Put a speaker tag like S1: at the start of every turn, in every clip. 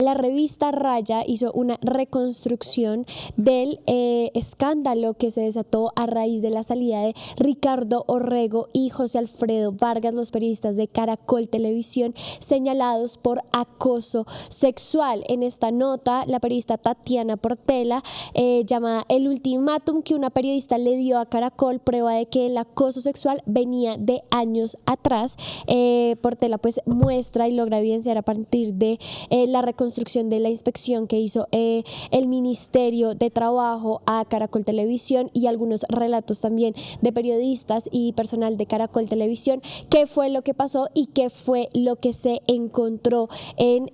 S1: La revista Raya hizo una reconstrucción del escándalo que se desató a raíz de la salida de Ricardo Orrego y José Alfredo Vargas, los periodistas de Caracol Televisión, señalados por acoso sexual. En esta nota, la periodista Tatiana Portela, llamada El ultimátum que una periodista le dio a Caracol, prueba de que el acoso sexual venía de años atrás. Portela pues muestra y logra evidenciar a partir de la reconstrucción de la inspección que hizo el Ministerio de Trabajo a Caracol Televisión y algunos relatos también de periodistas y personal de Caracol Televisión, qué fue lo que pasó y qué fue lo que se encontró en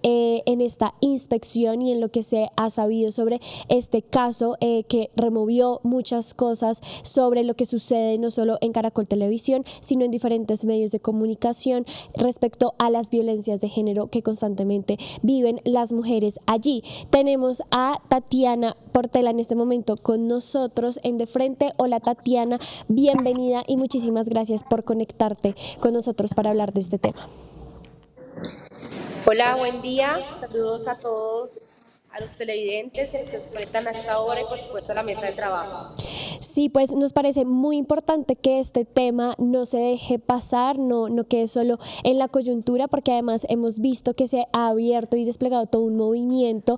S1: esta inspección y en lo que se ha sabido sobre este caso, que removió muchas cosas sobre lo que sucede no solo en Caracol Televisión, sino en diferentes medios de comunicación respecto a las violencias de género que constantemente viven las mujeres allí. Tenemos a Tatiana Portela en este momento con nosotros en De Frente. Hola Tatiana, bienvenida y muchísimas gracias por conectarte con nosotros para hablar de este tema.
S2: Hola, buen día. Saludos a todos, a los televidentes que se conectan a esta hora y por supuesto a la mesa de trabajo.
S1: Sí, pues nos parece muy importante que este tema no se deje pasar, no quede solo en la coyuntura, porque además hemos visto que se ha abierto y desplegado todo un movimiento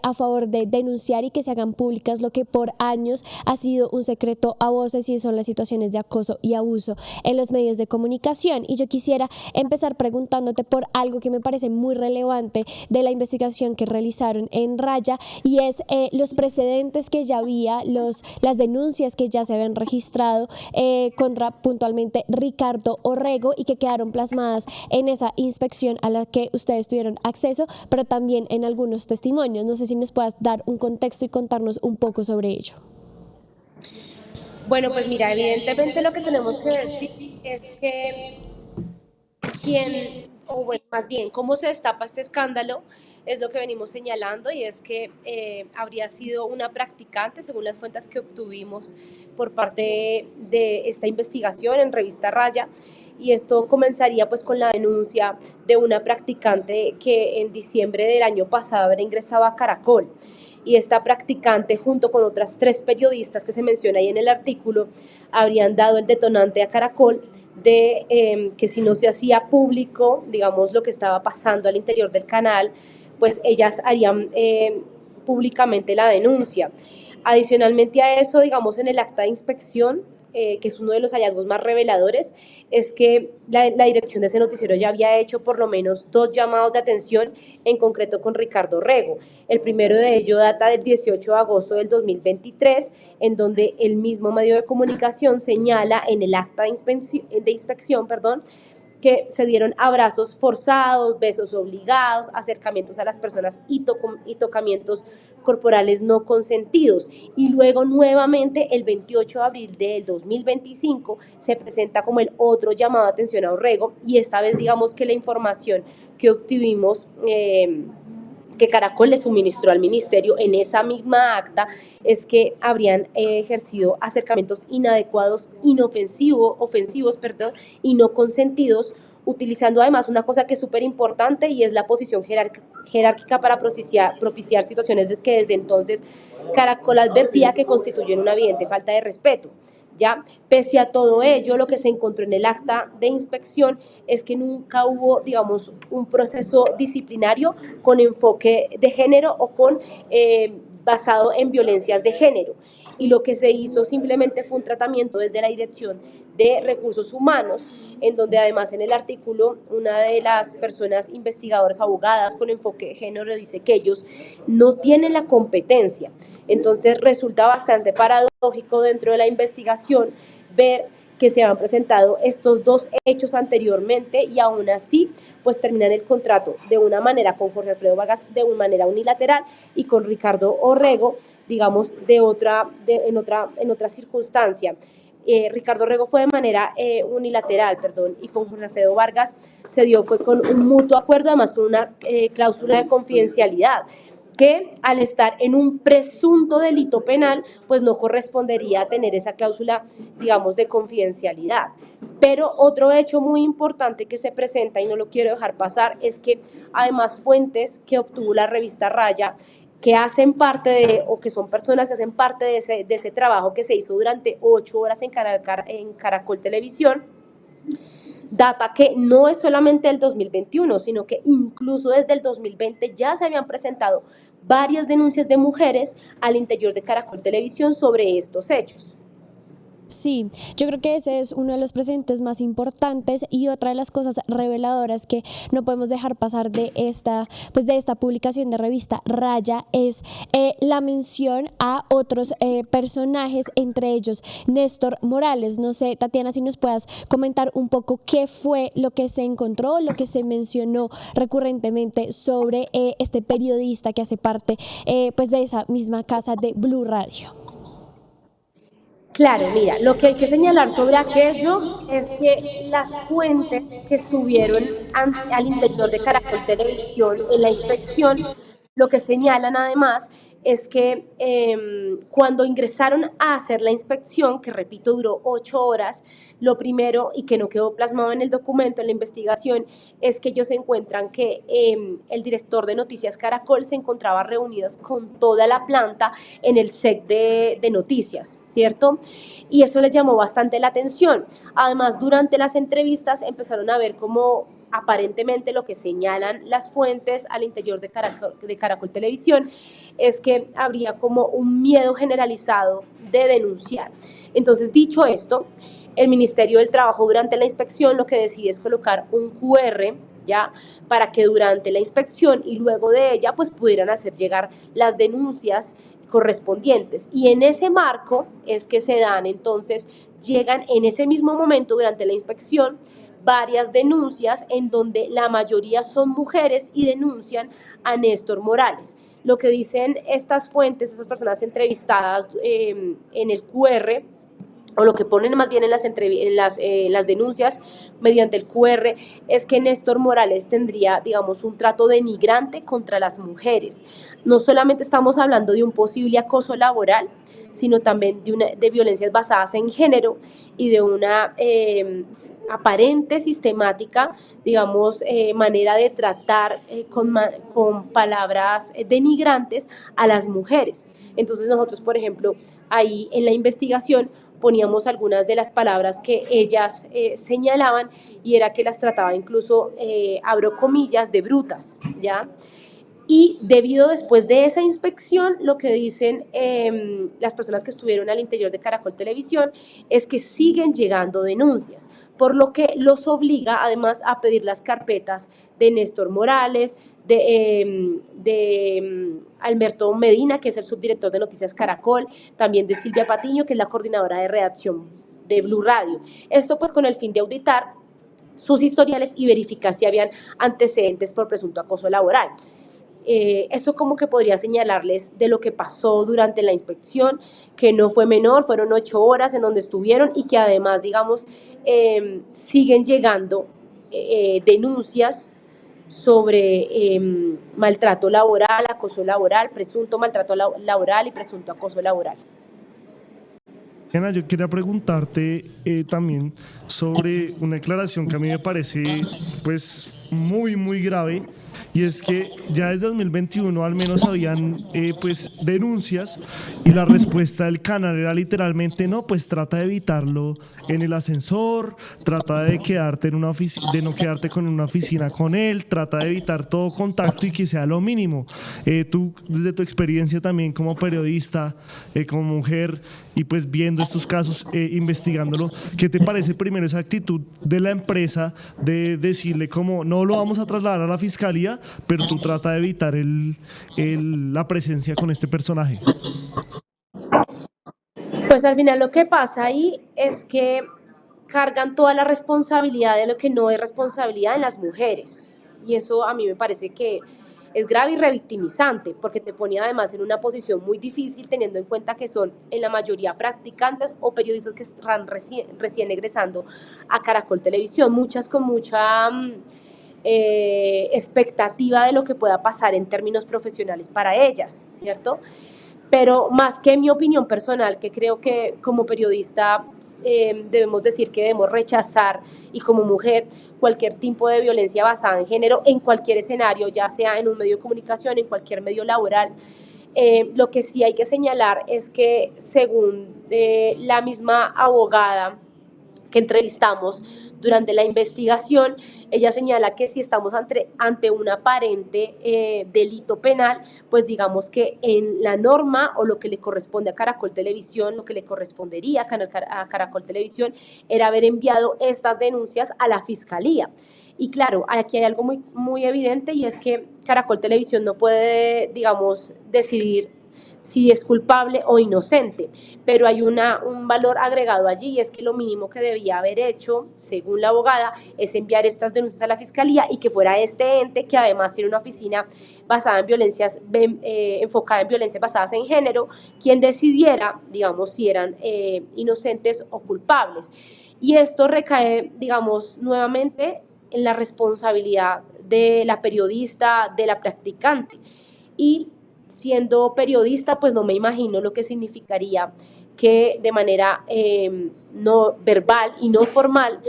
S1: a favor de denunciar y que se hagan públicas lo que por años ha sido un secreto a voces, y son las situaciones de acoso y abuso en los medios de comunicación. Y yo quisiera empezar preguntándote por algo que me parece muy relevante de la investigación que realizaron en Raya, y es los precedentes que ya había, las denuncias que ya se habían registrado contra puntualmente Ricardo Orrego y que quedaron plasmadas en esa inspección a la que ustedes tuvieron acceso, pero también en algunos testimonios. No sé si nos puedas dar un contexto y contarnos un poco sobre ello.
S2: Bueno, pues mira, evidentemente lo que tenemos que decir es que o bueno, más bien, cómo se destapa este escándalo es lo que venimos señalando, y es que habría sido una practicante, según las fuentes que obtuvimos por parte de esta investigación en Revista Raya, y esto comenzaría pues con la denuncia de una practicante que en diciembre del año pasado habría ingresado a Caracol, y esta practicante junto con otras 3 periodistas que se menciona ahí en el artículo habrían dado el detonante a Caracol de que si no se hacía público, digamos, lo que estaba pasando al interior del canal, pues ellas harían públicamente la denuncia. Adicionalmente a eso, digamos, en el acta de inspección, que es uno de los hallazgos más reveladores, es que la dirección de ese noticiero ya había hecho por lo menos 2 llamados de atención, en concreto con Ricardo Orrego. El primero de ellos data del 18 de agosto del 2023, en donde el mismo medio de comunicación señala en el acta de inspección, que se dieron abrazos forzados, besos obligados, acercamientos a las personas y tocamientos corporales no consentidos. Y luego nuevamente el 28 de abril del 2025 se presenta como el otro llamado de atención a Orrego, y esta vez digamos que la información que obtuvimos que Caracol le suministró al ministerio en esa misma acta es que habrían ejercido acercamientos inadecuados, ofensivos, y no consentidos, utilizando además una cosa que es súper importante, y es la posición jerárquica para propiciar situaciones que desde entonces Caracol advertía que constituyen una evidente falta de respeto. ¿Ya? Pese a todo ello, lo que se encontró en el acta de inspección es que nunca hubo, digamos, un proceso disciplinario con enfoque de género o basado en violencias de género. Y lo que se hizo simplemente fue un tratamiento desde la Dirección de Recursos Humanos, en donde además en el artículo una de las personas investigadoras, abogadas con enfoque de género, dice que ellos no tienen la competencia. Entonces resulta bastante paradójico dentro de la investigación ver que se han presentado estos 2 hechos anteriormente, y aún así pues terminan el contrato de una manera con Jorge Alfredo Vargas de una manera unilateral, y con Ricardo Orrego digamos en otra circunstancia. Ricardo Orrego fue de manera unilateral, y con Jorge Alfredo Vargas se dio fue con un mutuo acuerdo, además con una cláusula de confidencialidad. que al estar en un presunto delito penal, pues no correspondería a tener esa cláusula, digamos, de confidencialidad. Pero otro hecho muy importante que se presenta, y no lo quiero dejar pasar, es que además fuentes que obtuvo la revista Raya, que hacen parte de, o que son personas que hacen parte de ese trabajo que se hizo durante 8 horas en Caracol Televisión, data que no es solamente el 2021, sino que incluso desde el 2020 ya se habían presentado varias denuncias de mujeres al interior de Caracol Televisión sobre estos hechos.
S1: Sí, yo creo que ese es uno de los precedentes más importantes y otra de las cosas reveladoras que no podemos dejar pasar de esta publicación de revista Raya es la mención a otros personajes, entre ellos Néstor Morales. No sé, Tatiana, si nos puedas comentar un poco qué fue lo que se encontró, lo que se mencionó recurrentemente sobre este periodista que hace parte pues de esa misma casa de Blue Radio.
S2: Claro, mira, lo que hay que señalar sobre aquello es que las fuentes que estuvieron al interior de Caracol Televisión en la inspección, lo que señalan además es que cuando ingresaron a hacer la inspección, que repito duró 8 horas, lo primero y que no quedó plasmado en el documento, en la investigación, es que ellos encuentran que el director de Noticias Caracol se encontraba reunido con toda la planta en el set de noticias, ¿cierto? Y eso les llamó bastante la atención. Además, durante las entrevistas empezaron a ver cómo aparentemente lo que señalan las fuentes al interior de Caracol Televisión es que habría como un miedo generalizado de denunciar. Entonces, dicho esto, el Ministerio del Trabajo durante la inspección lo que decide es colocar un QR, ¿ya? Para que durante la inspección y luego de ella pues pudieran hacer llegar las denuncias correspondientes. Y en ese marco es que se dan entonces, llegan en ese mismo momento durante la inspección varias denuncias en donde la mayoría son mujeres y denuncian a Néstor Morales. Lo que dicen estas fuentes, estas personas entrevistadas en el QR, o lo que ponen más bien en las denuncias mediante el QR, es que Néstor Morales tendría, digamos, un trato denigrante contra las mujeres. No solamente estamos hablando de un posible acoso laboral, sino también de violencias basadas en género y de una aparente sistemática, digamos, manera de tratar con palabras denigrantes a las mujeres. Entonces nosotros, por ejemplo, ahí en la investigación poníamos algunas de las palabras que ellas señalaban y era que las trataba incluso, abro comillas, de brutas, ¿ya? Y debido después de esa inspección, lo que dicen las personas que estuvieron al interior de Caracol Televisión es que siguen llegando denuncias, por lo que los obliga además a pedir las carpetas de Néstor Morales, de Alberto Medina, que es el subdirector de Noticias Caracol, también de Silvia Patiño, que es la coordinadora de redacción de Blue Radio. Esto pues con el fin de auditar sus historiales y verificar si habían antecedentes por presunto acoso laboral. Esto como que podría señalarles de lo que pasó durante la inspección, que no fue menor, fueron 8 horas en donde estuvieron y que además, digamos, siguen llegando denuncias sobre maltrato laboral, acoso laboral, presunto maltrato laboral y presunto acoso laboral.
S3: Ana, yo quería preguntarte también sobre una declaración que a mí me parece pues muy grave, y es que ya desde 2021 al menos habían pues denuncias y la respuesta del canal era literalmente no, pues trata de evitarlo en el ascensor, trata de quedarte en una oficina, de no quedarte con una oficina con él, trata de evitar todo contacto y que sea lo mínimo. Tú desde tu experiencia también como periodista, como mujer y pues viendo estos casos, investigándolo, ¿qué te parece primero esa actitud de la empresa de decirle como no lo vamos a trasladar a la fiscalía, pero tú trata de evitar la presencia con este personaje?
S2: Pues al final lo que pasa ahí es que cargan toda la responsabilidad de lo que no es responsabilidad en las mujeres. Y eso a mí me parece que es grave y revictimizante, porque te pone además en una posición muy difícil teniendo en cuenta que son en la mayoría practicantes o periodistas que están recién egresando a Caracol Televisión, muchas con mucha expectativa de lo que pueda pasar en términos profesionales para ellas, ¿cierto? Pero más que mi opinión personal, que creo que como periodista debemos decir que debemos rechazar, y como mujer, cualquier tipo de violencia basada en género en cualquier escenario, ya sea en un medio de comunicación, en cualquier medio laboral. Lo que sí hay que señalar es que según la misma abogada que entrevistamos durante la investigación, ella señala que si estamos ante un aparente delito penal, pues digamos que en la norma o lo que le corresponde a Caracol Televisión, lo que le correspondería a Caracol Televisión era haber enviado estas denuncias a la Fiscalía. Y claro, aquí hay algo muy, muy evidente, y es que Caracol Televisión no puede, digamos, decidir si es culpable o inocente, pero hay un valor agregado allí, y es que lo mínimo que debía haber hecho, según la abogada, es enviar estas denuncias a la Fiscalía, y que fuera este ente, que además tiene una oficina basada en violencias, enfocada en violencias basadas en género, quien decidiera, digamos, si eran inocentes o culpables. Y esto recae, digamos, nuevamente en la responsabilidad de la periodista, de la practicante. Y siendo periodista, pues no me imagino lo que significaría que de manera no verbal y no formal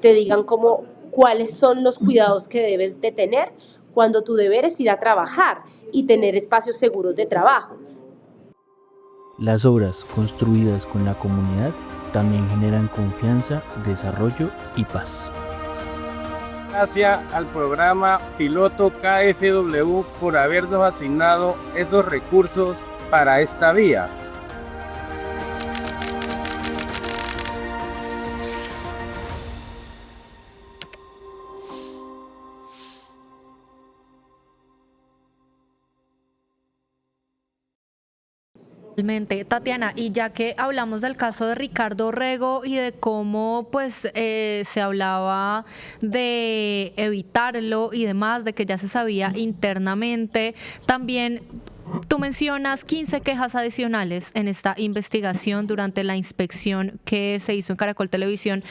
S2: te digan como cuáles son los cuidados que debes de tener cuando tu deber es ir a trabajar y tener espacios seguros de trabajo.
S4: Las obras construidas con la comunidad también generan confianza, desarrollo y paz.
S5: Gracias al programa piloto KFW por habernos asignado esos recursos para esta vía.
S6: Tatiana, y ya que hablamos del caso de Ricardo Rego y de cómo pues se hablaba de evitarlo y demás, de que ya se sabía internamente, también tú mencionas 15 quejas adicionales en esta investigación durante la inspección que se hizo en Caracol Televisión.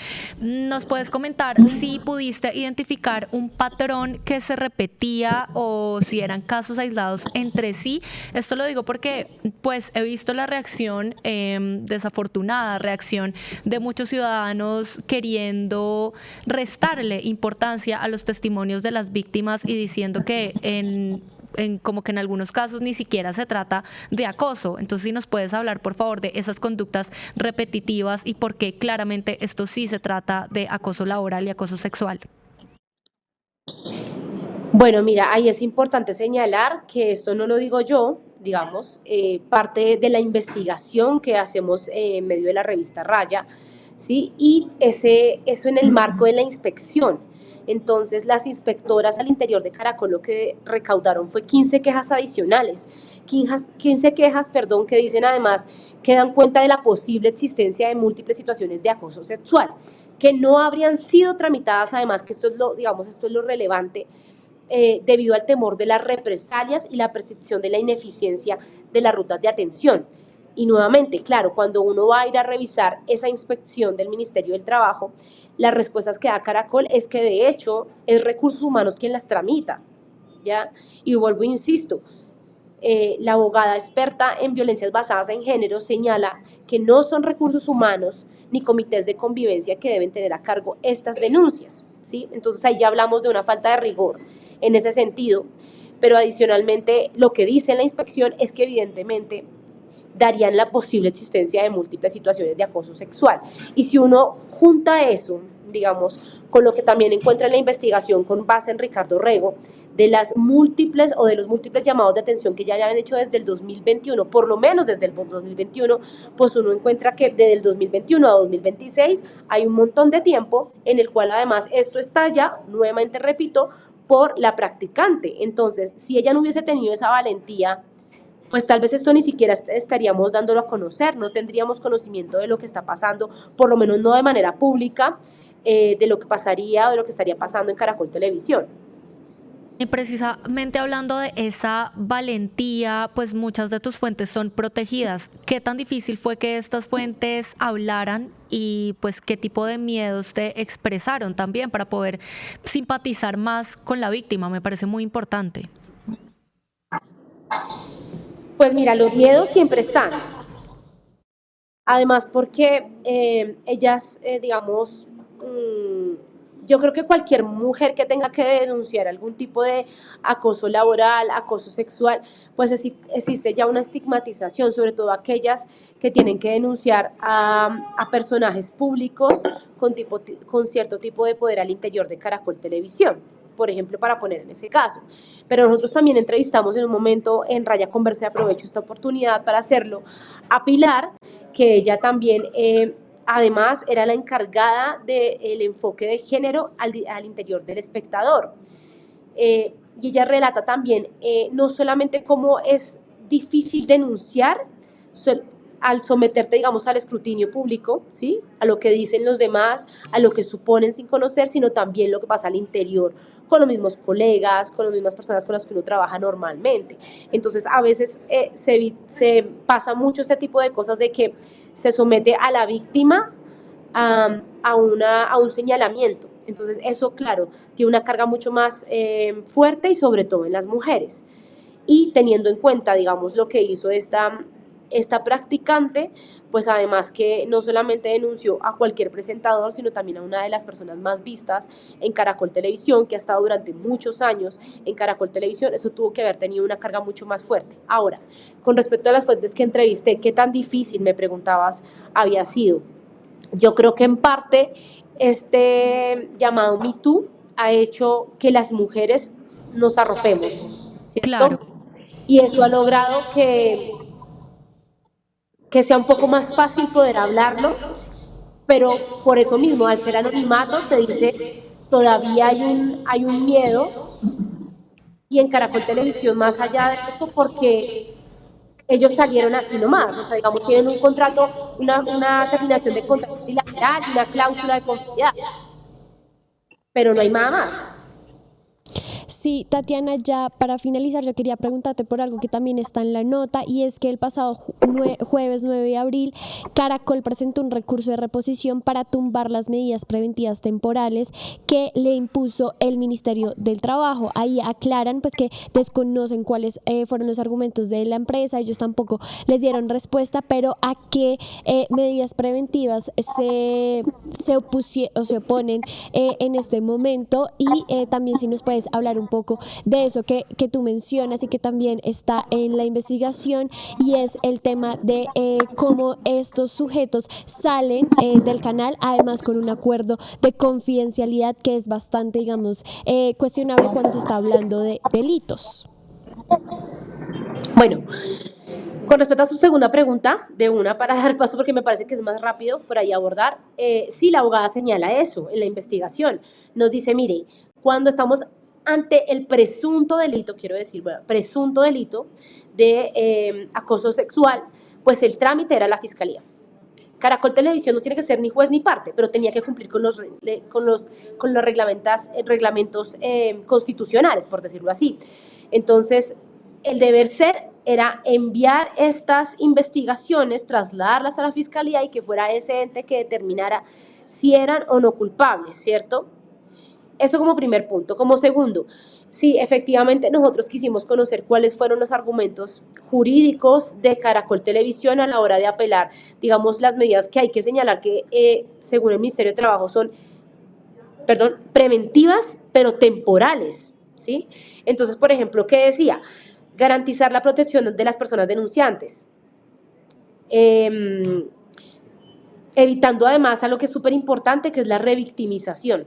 S6: ¿Nos puedes comentar si pudiste identificar un patrón que se repetía o si eran casos aislados entre sí? Esto lo digo porque pues he visto la reacción, desafortunada reacción de muchos ciudadanos queriendo restarle importancia a los testimonios de las víctimas y diciendo que como que en algunos casos ni siquiera se trata de acoso. Entonces, si nos puedes hablar, por favor, de esas conductas repetitivas y por qué claramente esto sí se trata de acoso laboral y acoso sexual.
S2: Bueno, mira, ahí es importante señalar que esto no lo digo yo, digamos, parte de la investigación que hacemos en medio de la revista Raya, ¿sí? Y eso en el marco de la inspección. Entonces, las inspectoras al interior de Caracol lo que recaudaron fue 15 quejas adicionales, 15 quejas, que dicen además que dan cuenta de la posible existencia de múltiples situaciones de acoso sexual, que no habrían sido tramitadas, además, que esto es lo relevante, debido al temor de las represalias y la percepción de la ineficiencia de las rutas de atención. Y nuevamente, claro, cuando uno va a ir a revisar esa inspección del Ministerio del Trabajo, las respuestas que da Caracol es que de hecho es Recursos Humanos quien las tramita, ¿ya? Y vuelvo e insisto, la abogada experta en violencias basadas en género señala que no son Recursos Humanos ni comités de convivencia que deben tener a cargo estas denuncias, ¿sí? Entonces ahí ya hablamos de una falta de rigor en ese sentido, pero adicionalmente lo que dice la inspección es que evidentemente darían la posible existencia de múltiples situaciones de acoso sexual. Y si uno junta eso, digamos, con lo que también encuentra en la investigación con base en Ricardo Rego, de los múltiples llamados de atención que ya habían hecho desde el 2021, por lo menos desde el 2021, pues uno encuentra que desde el 2021 a 2026 hay un montón de tiempo en el cual además esto estalla, nuevamente repito, por la practicante. Entonces, si ella no hubiese tenido esa valentía, pues tal vez esto ni siquiera estaríamos dándolo a conocer, no tendríamos conocimiento de lo que está pasando, por lo menos no de manera pública, de lo que pasaría o de lo que estaría pasando en Caracol Televisión.
S6: Y precisamente hablando de esa valentía, pues muchas de tus fuentes son protegidas. ¿Qué tan difícil fue que estas fuentes hablaran y pues qué tipo de miedos te expresaron también para poder simpatizar más con la víctima? Me parece muy importante.
S2: Pues mira, los miedos siempre están. Además, porque ellas, digamos, yo creo que cualquier mujer que tenga que denunciar algún tipo de acoso laboral, acoso sexual, pues existe ya una estigmatización, sobre todo aquellas que tienen que denunciar a personajes públicos con cierto tipo de poder al interior de Caracol Televisión, por ejemplo, para poner en ese caso. Pero nosotros también entrevistamos en un momento en Raya Conversa, y aprovecho esta oportunidad para hacerlo, a Pilar, que ella también, además, era la encargada del enfoque de género al interior del espectador. Y ella relata también no solamente cómo es difícil denunciar al someterte, digamos, al escrutinio público, ¿sí? A lo que dicen los demás, a lo que suponen sin conocer, sino también lo que pasa al interior, con los mismos colegas, con las mismas personas con las que uno trabaja normalmente. Entonces, a veces se pasa mucho este tipo de cosas de que se somete a la víctima a un señalamiento. Entonces, eso, claro, tiene una carga mucho más fuerte y sobre todo en las mujeres. Y teniendo en cuenta, digamos, lo que hizo esta practicante, pues además que no solamente denunció a cualquier presentador, sino también a una de las personas más vistas en Caracol Televisión, que ha estado durante muchos años en Caracol Televisión, eso tuvo que haber tenido una carga mucho más fuerte. Ahora, con respecto a las fuentes que entrevisté, ¿qué tan difícil, me preguntabas, había sido? Yo creo que en parte este llamado Me Too ha hecho que las mujeres nos arropemos, ¿cierto?
S6: Claro.
S2: Y eso ha logrado que sea un poco más fácil poder hablarlo, pero por eso mismo, al ser anonimato, te dice, todavía hay un miedo, y en Caracol Televisión, más allá de eso, porque ellos salieron así nomás, o sea, digamos, tienen un contrato, una terminación de contrato bilateral y una cláusula de confidencialidad, pero no hay nada más.
S1: Sí, Tatiana, ya para finalizar, yo quería preguntarte por algo que también está en la nota, y es que el pasado jueves 9 de abril, Caracol presentó un recurso de reposición para tumbar las medidas preventivas temporales que le impuso el Ministerio del Trabajo. Ahí aclaran pues que desconocen cuáles fueron los argumentos de la empresa, ellos tampoco les dieron respuesta, pero a qué medidas preventivas se oponen en este momento, y también si nos puedes hablar un poco de eso que tú mencionas y que también está en la investigación, y es el tema de cómo estos sujetos salen del canal, además con un acuerdo de confidencialidad que es bastante, digamos, cuestionable cuando se está hablando de delitos.
S2: Bueno, con respecto a su segunda pregunta, de una para dar paso porque me parece que es más rápido por ahí abordar, sí, la abogada señala eso en la investigación. Nos dice, mire, cuando estamos ante el presunto delito, quiero decir, bueno, presunto delito de acoso sexual, pues el trámite era la fiscalía. Caracol Televisión no tiene que ser ni juez ni parte, pero tenía que cumplir con los reglamentos constitucionales, por decirlo así. Entonces, el deber ser era enviar estas investigaciones, trasladarlas a la fiscalía y que fuera ese ente que determinara si eran o no culpables, ¿cierto? Eso como primer punto. Como segundo, sí, efectivamente nosotros quisimos conocer cuáles fueron los argumentos jurídicos de Caracol Televisión a la hora de apelar, digamos, las medidas que hay que señalar que según el Ministerio de Trabajo son, preventivas, pero temporales, ¿sí? Entonces, por ejemplo, ¿qué decía? Garantizar la protección de las personas denunciantes. Evitando además a lo que es súper importante, que es la revictimización.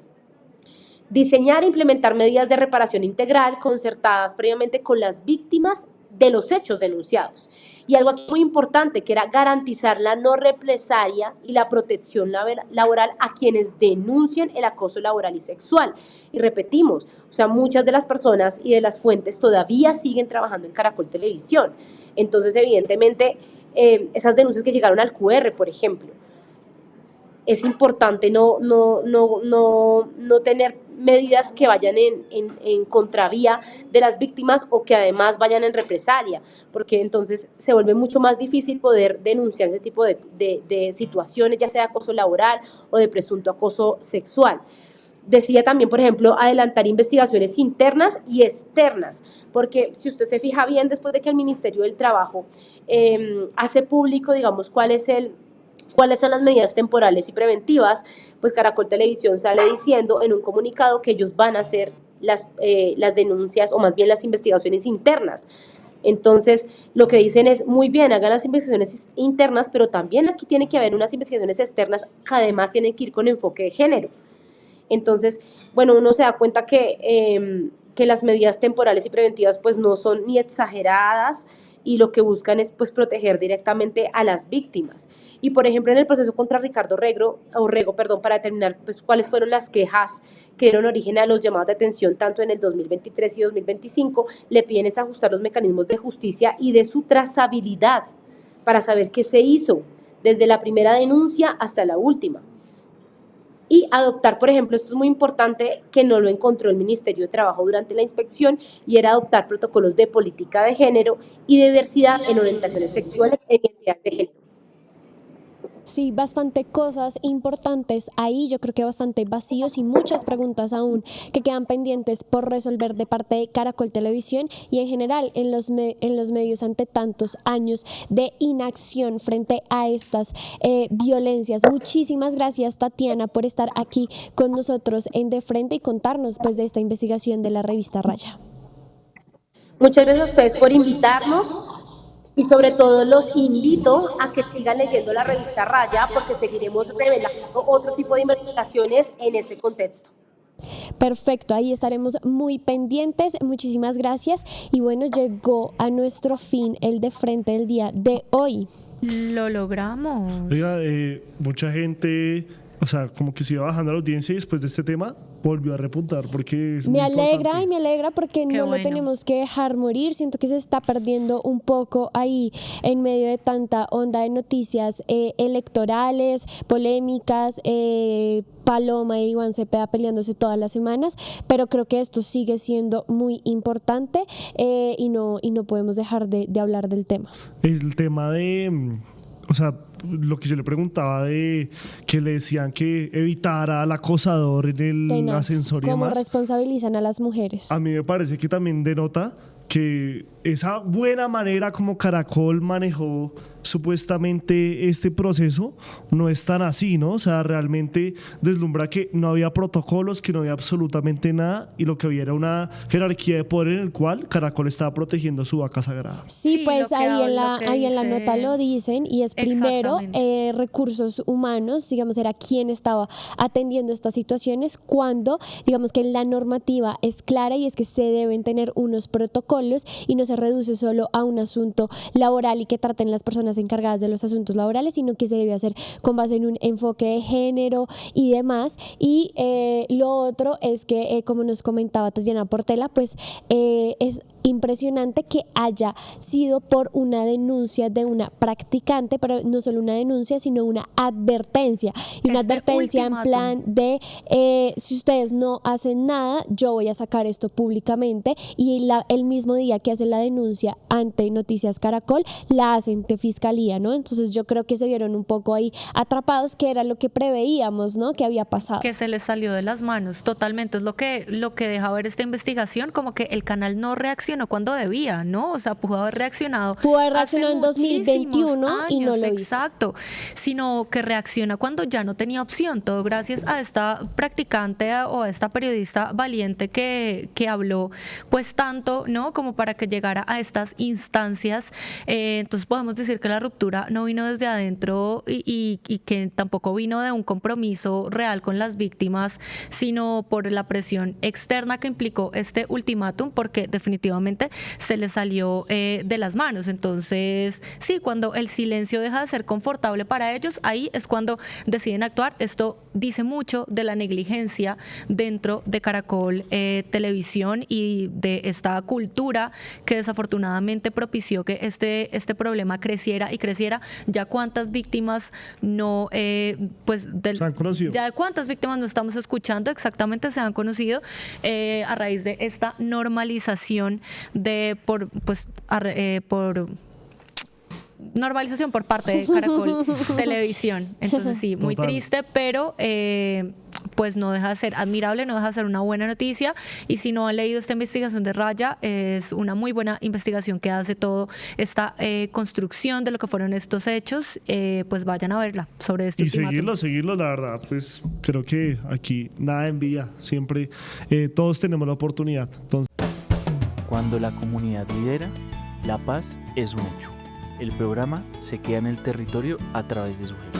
S2: Diseñar e implementar medidas de reparación integral concertadas previamente con las víctimas de los hechos denunciados. Y algo aquí muy importante, que era garantizar la no represalia y la protección laboral a quienes denuncien el acoso laboral y sexual. Y repetimos, o sea, muchas de las personas y de las fuentes todavía siguen trabajando en Caracol Televisión. Entonces, evidentemente, esas denuncias que llegaron al QR, por ejemplo, es importante no tener medidas que vayan en contravía de las víctimas o que además vayan en represalia, porque entonces se vuelve mucho más difícil poder denunciar ese tipo de situaciones, ya sea acoso laboral o de presunto acoso sexual. Decía también, por ejemplo, adelantar investigaciones internas y externas, porque si usted se fija bien, después de que el Ministerio del Trabajo hace público, digamos, cuáles son las medidas temporales y preventivas, pues Caracol Televisión sale diciendo en un comunicado que ellos van a hacer las denuncias, o más bien las investigaciones internas. Entonces, lo que dicen es, muy bien, hagan las investigaciones internas, pero también aquí tiene que haber unas investigaciones externas que además tienen que ir con enfoque de género. Entonces, bueno, uno se da cuenta que las medidas temporales y preventivas pues no son ni exageradas, y lo que buscan es pues proteger directamente a las víctimas. Y por ejemplo, en el proceso contra Ricardo Orrego, para determinar pues cuáles fueron las quejas que dieron origen a los llamados de atención tanto en el 2023 y 2025, le piden es ajustar los mecanismos de justicia y de su trazabilidad para saber qué se hizo desde la primera denuncia hasta la última. Y adoptar, por ejemplo, esto es muy importante, que no lo encontró el Ministerio de Trabajo durante la inspección, y era adoptar protocolos de política de género y diversidad en orientaciones sexuales e identidad de género.
S1: Sí, bastante cosas importantes ahí, yo creo que bastante vacíos y muchas preguntas aún que quedan pendientes por resolver de parte de Caracol Televisión y en general en los medios ante tantos años de inacción frente a estas violencias. Muchísimas gracias, Tatiana, por estar aquí con nosotros en De Frente y contarnos pues de esta investigación de la revista Raya.
S2: Muchas gracias a ustedes por invitarnos. Y sobre todo los invito a que sigan leyendo la revista Raya, porque seguiremos revelando otro tipo de investigaciones en este contexto.
S1: Perfecto, ahí estaremos muy pendientes. Muchísimas gracias. Y bueno, llegó a nuestro fin el De Frente del día de hoy.
S6: Lo logramos.
S3: Oiga, mucha gente, o sea, como que se iba bajando la audiencia y después de este tema volvió a repuntar porque es
S1: me
S3: muy
S1: alegra
S3: importante.
S1: y me alegra porque
S6: Qué
S1: no
S6: bueno.
S1: lo tenemos que dejar morir. Siento que se está perdiendo un poco ahí en medio de tanta onda de noticias electorales, polémicas, Paloma e Iván Cepeda peleándose todas las semanas, pero creo que esto sigue siendo muy importante y no podemos dejar de hablar del tema.
S3: El tema de, o sea, lo que yo le preguntaba de que le decían que evitara al acosador en el
S1: Tenaz,
S3: ascensor y
S1: ¿cómo
S3: demás,
S1: responsabilizan a las mujeres?
S3: a mí me parece que también denota que esa buena manera como Caracol manejó supuestamente este proceso no es tan así, ¿no? O sea, realmente deslumbra que no había protocolos, que no había absolutamente nada, y lo que había era una jerarquía de poder en el cual Caracol estaba protegiendo su vaca sagrada.
S1: Sí,
S6: Sí,
S1: pues
S6: lo que
S1: ahí
S6: habla-
S1: en la
S6: dice-
S1: nota lo dicen, y es primero
S6: Exactamente.
S1: recursos humanos, digamos, era quien estaba atendiendo estas situaciones cuando, digamos que la normativa es clara y es que se deben tener unos protocolos y no se reduce solo a un asunto laboral y que traten las personas encargadas de los asuntos laborales, sino que se debe hacer con base en un enfoque de género y demás. Y lo otro es que, como nos comentaba Tatiana Portela, pues es impresionante que haya sido por una denuncia de una practicante, pero no solo una denuncia, sino una advertencia. Y una advertencia en plan de si ustedes no hacen nada, yo voy a sacar esto públicamente, y el mismo día que hacen la denuncia ante Noticias Caracol, la hacen de fiscalía, ¿no? Entonces yo creo que se vieron un poco ahí atrapados, que era lo que preveíamos, ¿no? Que había pasado.
S6: Que se les salió de las manos totalmente. Es lo que deja ver esta investigación, como que el canal no reaccionó cuando debía, ¿no? O sea, pudo haber reaccionado hace
S1: en 2021 y no lo hizo.
S6: Exacto, sino que reacciona cuando ya no tenía opción, todo gracias a esta practicante o a esta periodista valiente que habló pues tanto, ¿no? Como para que llegara a estas instancias. Entonces podemos decir que la ruptura no vino desde adentro y que tampoco vino de un compromiso real con las víctimas, sino por la presión externa que implicó este ultimátum, porque definitivamente se le salió de las manos. Entonces, sí, cuando el silencio deja de ser confortable para ellos, ahí es cuando deciden actuar. Esto dice mucho de la negligencia dentro de Caracol Televisión y de esta cultura que desafortunadamente propició que este problema creciera creciera y creciera, ya cuántas víctimas no,
S3: Se han conocido.
S6: ya de cuántas víctimas no estamos escuchando, exactamente se han conocido a raíz de esta normalización por normalización por parte de Caracol Televisión. Entonces sí, muy
S3: Total.
S6: triste, pero pues no deja de ser admirable, no deja de ser una buena noticia. Y si no han leído esta investigación de Raya, es una muy buena investigación que hace todo esta construcción de lo que fueron estos hechos. Pues vayan a verla sobre este
S3: Y
S6: ultimátum.
S3: seguirlo, la verdad, pues creo que aquí nada de envidia, siempre todos tenemos la oportunidad. Entonces,
S4: Cuando la comunidad lidera, la paz es un hecho. El programa se queda en el territorio a través de su gente.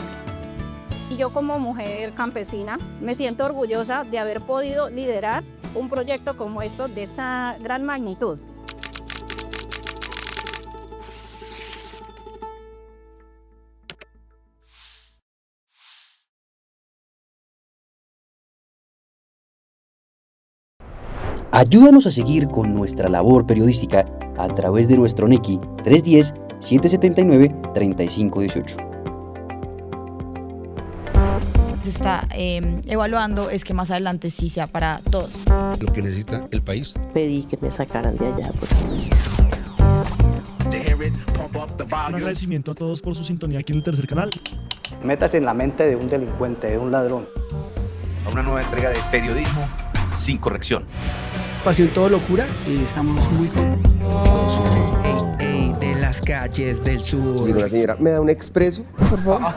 S7: Y yo como mujer campesina me siento orgullosa de haber podido liderar un proyecto como esto de esta gran magnitud.
S8: Ayúdanos a seguir con nuestra labor periodística a través de nuestro NECI 310-779-3518.
S9: Se está evaluando es que más adelante sí sea para todos.
S10: Lo que necesita el país.
S11: Pedí que me sacaran de allá.
S3: un agradecimiento a todos por su sintonía aquí en el tercer canal.
S12: Métase en la mente de un delincuente, de un ladrón.
S10: A una nueva entrega de periodismo sin corrección.
S11: Pasión todo locura y estamos muy contentos.
S13: De las calles del sur.
S14: Digo, la señora, ¿me da un expreso, por favor?